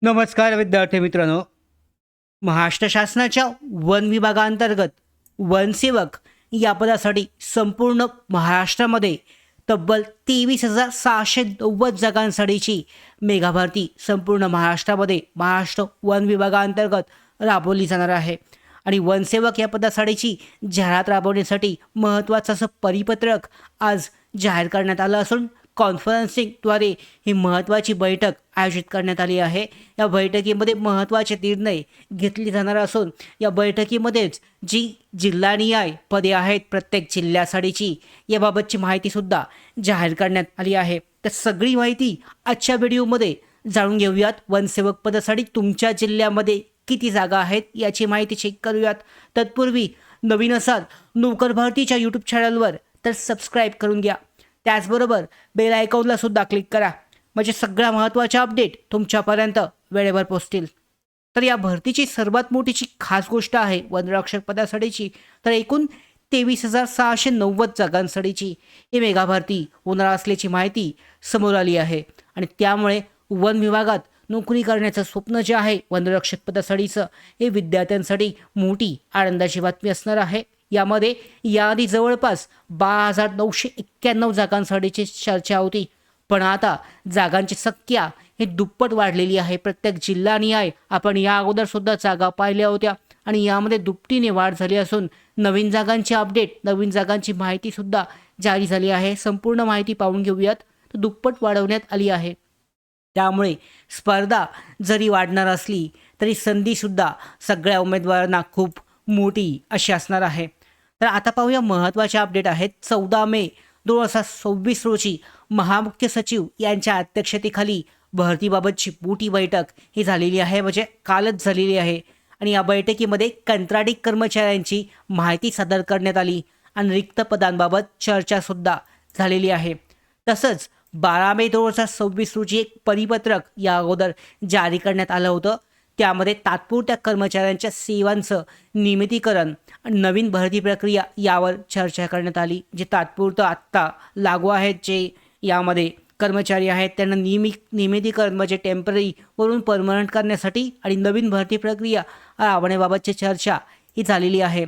नमस्कार विद्यार्थी मित्रांनो. महाराष्ट्र शासनाच्या वन विभागाअंतर्गत वनसेवक या पदासाठी संपूर्ण महाराष्ट्रामध्ये तब्बल 23,690 जागांसाठीची मेगा भरती संपूर्ण महाराष्ट्रामध्ये महाराष्ट्र वन विभागाअंतर्गत राबवली जाणार आहे. आणि वनसेवक या पदासाठीची जाहिरात राबवण्यासाठी महत्त्वाचं असं परिपत्रक आज जाहीर करण्यात आलं असून कॉन्फरन्सिंगद्वारे ही महत्त्वाची बैठक आयोजित करण्यात आली आहे. या बैठकीमध्ये महत्त्वाचे निर्णय घेतले जाणार असून या बैठकीमध्येच जी जिल्हानिहाय पदे आहेत प्रत्येक जिल्ह्यासाठीची याबाबतची माहितीसुद्धा जाहीर करण्यात आली आहे. तर सगळी माहिती आजच्या व्हिडिओमध्ये जाणून घेऊयात. वनसेवक पदासाठी तुमच्या जिल्ह्यामध्ये किती जागा आहेत याची माहिती चेक करूयात. तत्पूर्वी नवीन असाल नोकर भरतीच्या यूट्यूब चॅनलवर तर सबस्क्राईब करून घ्या. त्याचबरोबर बेल आयकॉनला सुद्धा क्लिक करा म्हणजे सगळ्या महत्त्वाच्या अपडेट तुमच्यापर्यंत वेळेवर पोहोचतील. तर या भरतीची सर्वात मोठीची खास गोष्ट आहे वनरक्षक पदासाठीची तर एकूण 23,690 जागांसाठीची ही मेगा भरती होणार असल्याची माहिती समोर आली आहे. आणि त्यामुळे वन विभागात नोकरी करण्याचं स्वप्न जे आहे वनरक्षक पदासाठीचं हे विद्यार्थ्यांसाठी मोठी आनंदाची बातमी असणार आहे. यामध्ये याआधी जवळपास 12,991 जागांसाठीची चर्चा होती, पण आता जागांची संख्या ही दुप्पट वाढलेली आहे. प्रत्येक जिल्हानिहाय आपण या अगोदर सुद्धा जागा पाहिल्या होत्या आणि यामध्ये दुपटीने वाढ झाली असून नवीन जागांची अपडेट नवीन जागांची माहितीसुद्धा जारी झाली आहे. संपूर्ण माहिती पाहून घेऊयात. तर दुप्पट वाढवण्यात आली आहे. त्यामुळे स्पर्धा जरी वाढणार असली तरी संधीसुद्धा सगळ्या उमेदवारांना खूप मोठी अशी असणार आहे. तर आता पाहूया महत्त्वाचे अपडेट आहेत. 14 मे 2026 रोजी महामुख्य सचिव यांच्या अध्यक्षतेखाली भरतीबाबतची मोठी बैठक ही झालेली आहे, म्हणजे कालच झालेली आहे. आणि या बैठकीमध्ये कंत्राटी कर्मचाऱ्यांची माहिती सादर करण्यात आली आणि रिक्त पदांबाबत चर्चासुद्धा झालेली आहे. तसंच 12 मे 2026 रोजी एक परिपत्रक या अगोदर जारी करण्यात आलं होतं. त्यामध्ये तात्पुरत्या कर्मचाऱ्यांच्या सेवांचं नियमितीकरण आणि नवीन भरती प्रक्रिया यावर चर्चा करण्यात आली. जे तात्पुरतं आत्ता लागू आहेत जे यामध्ये कर्मचारी आहेत त्यांना नियमितीकरण म्हणजे टेम्पररी वरून परमनंट करण्यासाठी आणि नवीन भरती प्रक्रिया राबवण्याबाबतची चर्चा ही झालेली आहे.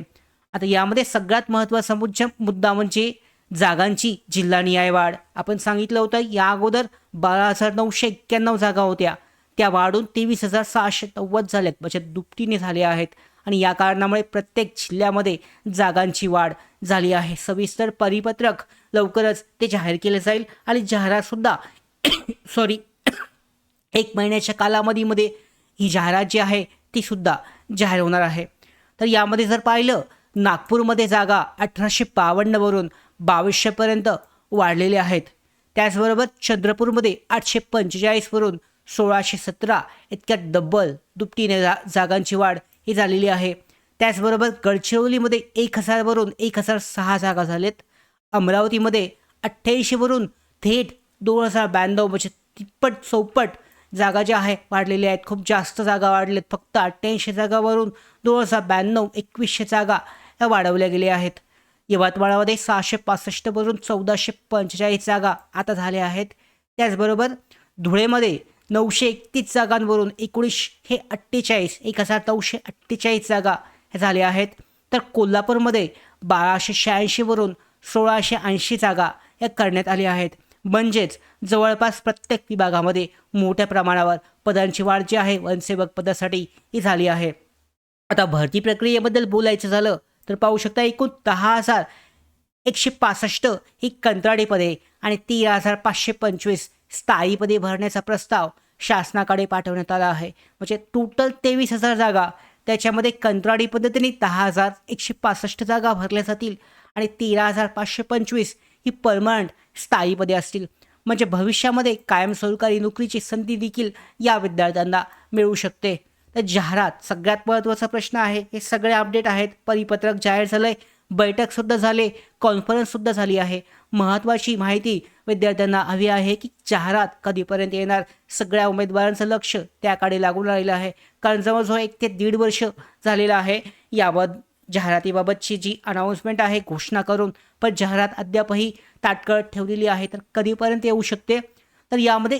आता यामध्ये सगळ्यात महत्त्वाचा मुद्दा म्हणजे जागांची जिल्हानिहाय वाढ. आपण सांगितलं होतं या अगोदर 12,991 जागा होत्या, त्या वाढून 23,690 झाल्यात, म्हणजे दुपटीने झाले आहेत. आणि या कारणामुळे प्रत्येक जिल्ह्यामध्ये जागांची वाढ झाली आहे. सविस्तर परिपत्रक लवकरच ते जाहीर केले जाईल आणि जाहिरातसुद्धा सॉरी 1 महिन्याच्या कालावधीमध्ये ही जाहिरात जी आहे ती सुद्धा जाहीर होणार आहे. तर यामध्ये जर पाहिलं नागपूरमध्ये जागा 1,852 वरून 2,200पर्यंत वाढलेल्या आहेत. त्याचबरोबर चंद्रपूरमध्ये 845 वरून 1,617 इतक्या दुपटीने जागांची वाढ ही झालेली आहे. त्याचबरोबर गडचिरोलीमध्ये 1,000 वरून 1,006 जागा झालेत. अमरावतीमध्ये 88 वरून थेट 2,092 म्हणजे तिप्पट चौपट जागा ज्या आहे वाढलेल्या आहेत. खूप जास्त जागा वाढलेत. फक्त 88 जागावरून 2,092 2100 जागा ह्या वाढवल्या गेल्या आहेत. यवतमाळमध्ये 665 वरून 1,445 जागा आता झाल्या आहेत. त्याचबरोबर धुळेमध्ये 931 जागांवरून 1,948 जागा ह्या झाल्या आहेत. तर कोल्हापूरमध्ये 1,286 वरून 1,680 जागा या करण्यात आल्या आहेत. म्हणजेच जवळपास प्रत्येक विभागामध्ये मोठ्या प्रमाणावर पदांची वाढ जी आहे वनसेवक पदासाठी ही झाली आहे. आता भरती प्रक्रियेबद्दल बोलायचं झालं तर पाहू शकता एकूण 10,165 ही कंत्राटी पदे आणि 13,525 स्थायी पदे भरण्याचा प्रस्ताव शासनाकडे पाठवण्यात आला आहे. म्हणजे टोटल 23,000 जागा, त्याच्यामध्ये कंत्राटी पद्धतीने 10,165 जागा भरल्या जातील आणि 13,525 ही परमनंट स्थायी पदे असतील. म्हणजे भविष्यामध्ये कायमस्वरूपी नोकरीची संधी देखील या विद्यार्थ्यांना मिळू शकते. तर जाहिरात सगळ्यात महत्त्वाचा प्रश्न आहे. हे सगळे अपडेट आहेत. परिपत्रक जाहीर झालं आहे, बैठकसुद्धा झाले, कॉन्फरन्ससुद्धा झाली आहे. महत्त्वाची माहिती विद्यार्थ्यांना हवी आहे की जाहिरात कधीपर्यंत येणार. सगळ्या उमेदवारांचं लक्ष त्याकडे लागून राहिलं आहे, कारण जवळजवळ 1 ते 1.5 वर्ष झालेलं आहे जाहिरातीबाबतची जी अनाऊन्समेंट आहे घोषणा करून, पण जाहिरात अद्यापही ताटकळत ठेवलेली आहे. तर कधीपर्यंत येऊ शकते. तर यामध्ये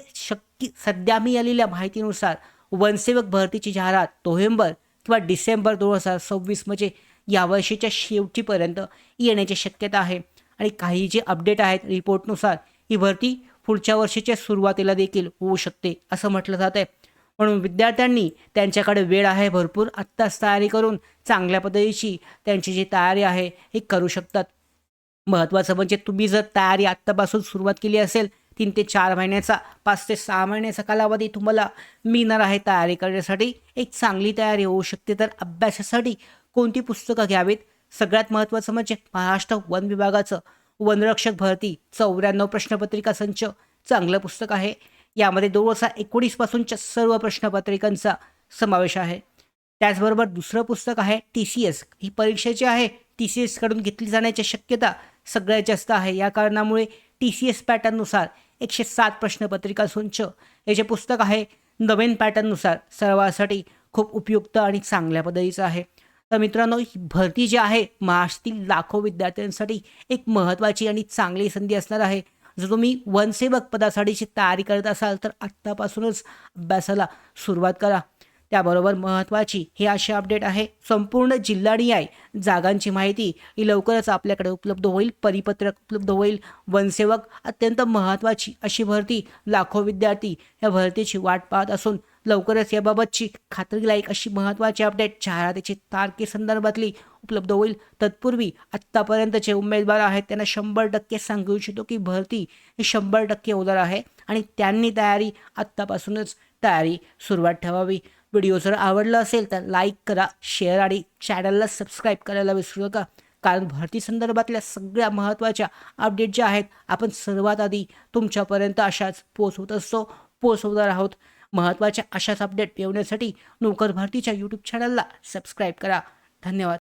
सध्या मी आलेल्या माहितीनुसार वनसेवक भरतीची जाहिरात नोव्हेंबर किंवा डिसेंबर 2026 म्हणजे यावर्षीच्या शेवटीपर्यंत येण्याची शक्यता आहे. आणि काही जे अपडेट आहेत रिपोर्टनुसार ही भरती पुढच्या वर्षीच्या सुरुवातीला देखील होऊ शकते असं म्हटलं जात आहे. म्हणून विद्यार्थ्यांनी त्यांच्याकडे वेळ आहे भरपूर, आत्ताच तयारी करून चांगल्या पद्धतीची त्यांची जी तयारी आहे हे करू शकतात. महत्त्वाचं म्हणजे तुम्ही जर तयारी आत्तापासून सुरुवात केली असेल 3 ते 4 महिन्याचा 5 ते 6 महिन्याचा कालावधी तुम्हाला मिळणार आहे तयारी करण्यासाठी. एक चांगली तयारी होऊ शकते. तर अभ्यासासाठी कोणती पुस्तकं घ्यावीत? सगळ्यात महत्त्वाचं म्हणजे महाराष्ट्र वन विभागाचं वनरक्षक भरती 94 प्रश्नपत्रिका संच चांगलं पुस्तक आहे. यामध्ये 2019 पासूनच्या सर्व प्रश्नपत्रिकांचा समावेश आहे. त्याचबरोबर दुसरं पुस्तक आहे TCS. ही परीक्षा जी आहे TCS कडून घेतली जाण्याची शक्यता सगळ्यात जास्त आहे. या कारणामुळे TCS पॅटर्ननुसार 107 प्रश्नपत्रिका संच हे जे पुस्तक आहे नवीन पॅटर्ननुसार सर्वांसाठी खूप उपयुक्त आणि चांगल्या पद्धतीचं आहे. तर मित्रांनो, ही भरती जी आहे महाराष्ट्रातील लाखो विद्यार्थ्यांसाठी एक महत्त्वाची आणि चांगली संधी असणार आहे. जर तुम्ही वनसेवक पदासाठीची तयारी करत असाल तर आत्तापासूनच अभ्यासाला सुरुवात करा. त्याबरोबर महत्त्वाची हे असे अपडेट आहे, संपूर्ण जिल्हानिहाय जागांची माहिती ही लवकरच आपल्याकडे उपलब्ध होईल, परिपत्रक उपलब्ध होईल. वनसेवक अत्यंत महत्त्वाची अशी भरती, लाखो विद्यार्थी या भरतीची वाट पाहत असून लवकरच याबाबतची खात्रीलायक अशी महत्त्वाची अपडेट जाहिरातीची तारखेसंदर्भातली उपलब्ध होईल. तत्पूर्वी आत्तापर्यंतचे उमेदवार आहेत त्यांना 100% सांगू इच्छितो की भरती ही 100% होणार आहे आणि त्यांनी आत्तापासूनच तयारी सुरुवात ठेवावी. व्हिडिओ जर आवडला असेल तर लाईक करा, शेअर आणि चॅनलला सबस्क्राईब करायला विसरू नका. कारण भरती संदर्भातल्या सगळ्या महत्त्वाच्या अपडेट ज्या आहेत आपण सर्वात आधी तुमच्यापर्यंत अशाच पोचवणार आहोत. महत्त्वाच्या अशाच अपडेट मिळवण्यासाठी नोकर भरतीच्या यूट्यूब चॅनलला सबस्क्राईब करा. धन्यवाद.